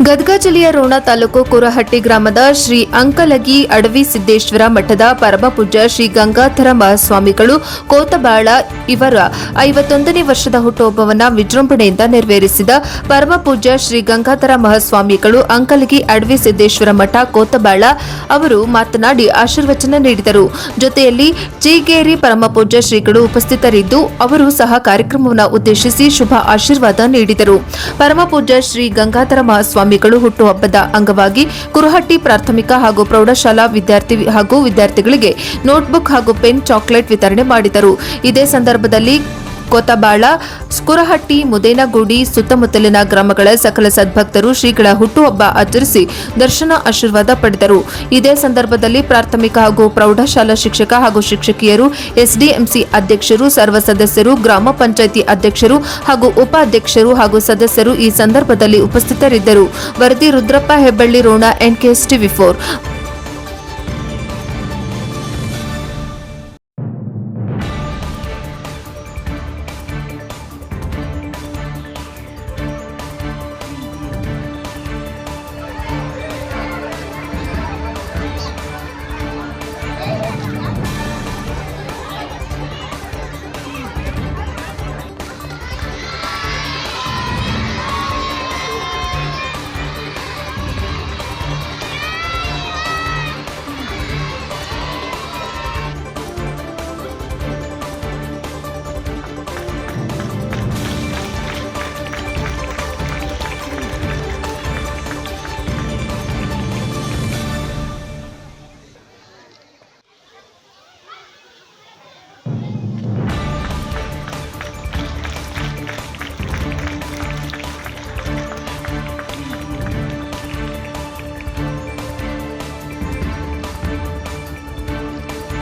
ಗದಗ ಜಿಲ್ಲೆಯ ರೋಣ ತಾಲೂಕು ಕುರಹಟ್ಟಿ ಗ್ರಾಮದ ಶ್ರೀ ಅಂಕಲಗಿ ಅಡವಿ ಸಿದ್ದೇಶ್ವರ ಮಠದ ಪರಮಪೂಜ್ಯ ಶ್ರೀ ಗಂಗಾಧರ ಮಹಾಸ್ವಾಮಿಗಳು ಕೋತಬಾಳ ಇವರ 51ನೇ ವರ್ಷದ ಹುಟ್ಟುಹಬ್ಬವನ್ನು ವಿಜೃಂಭಣೆಯಿಂದ ನೆರವೇರಿಸಿದ ಪರಮಪೂಜ್ಯ ಶ್ರೀ ಗಂಗಾಧರ ಮಹಾಸ್ವಾಮಿಗಳು ಅಂಕಲಗಿ ಅಡವಿ ಸಿದ್ದೇಶ್ವರ ಮಠ ಕೋತಬಾಳ ಅವರು ಮಾತನಾಡಿ ಆಶೀರ್ವಚನ ನೀಡಿದರು. ಜೊತೆಯಲ್ಲಿ ಚೀಗೇರಿ ಪರಮಪೂಜ್ಯ ಶ್ರೀಗಳು ಉಪಸ್ಥಿತರಿದ್ದು ಅವರು ಸಹ ಕಾರ್ಯಕ್ರಮವನ್ನು ಉದ್ದೇಶಿಸಿ ಶುಭ ಆಶೀರ್ವಾದ ನೀಡಿದರು. ಪರಮಪೂಜ್ಯ ಶ್ರೀ ಗಂಗಾಧರ ಮಹಾಸ್ವಾಮಿಗಳು ಹುಟ್ಟುಹಬ್ಬದ ಅಂಗವಾಗಿ ಕುರಹಟ್ಟಿ ಪ್ರಾಥಮಿಕ ಹಾಗೂ ಪ್ರೌಢಶಾಲಾ ವಿದ್ಯಾರ್ಥಿಗಳಿಗೆ ನೋಟ್ಬುಕ್ ಹಾಗೂ ಪೆನ್ ಚಾಕೊಲೇಟ್ ವಿತರಣೆ ಮಾಡಿದರು. ಇದೇ ಸಂದರ್ಭದಲ್ಲಿ ಕೋತಬಾಳ, ಕುರಹಟ್ಟಿ, ಮುದೇನಗೂಡಿ ಸುತ್ತಮುತ್ತಲಿನ ಗ್ರಾಮಗಳ ಸಕಲ ಸದ್ಭಕ್ತರು ಶ್ರೀಗಳ ಹುಟ್ಟುಹಬ್ಬ ಆಚರಿಸಿ ದರ್ಶನ ಆಶೀರ್ವಾದ ಪಡೆದರು. ಇದೇ ಸಂದರ್ಭದಲ್ಲಿ ಪ್ರಾಥಮಿಕ ಹಾಗೂ ಪ್ರೌಢಶಾಲಾ ಶಿಕ್ಷಕ ಹಾಗೂ ಶಿಕ್ಷಕಿಯರು, ಎಸ್ಡಿಎಂಸಿ ಅಧ್ಯಕ್ಷರು, ಸರ್ವ ಸದಸ್ಯರು, ಗ್ರಾಮ ಪಂಚಾಯಿತಿ ಅಧ್ಯಕ್ಷರು ಹಾಗೂ ಉಪಾಧ್ಯಕ್ಷರು ಹಾಗೂ ಸದಸ್ಯರು ಈ ಸಂದರ್ಭದಲ್ಲಿ ಉಪಸ್ಥಿತರಿದ್ದರು. ವರದಿ ರುದ್ರಪ್ಪ ಹೆಬ್ಬಳ್ಳಿ, ರೋಣ, NKS TV4.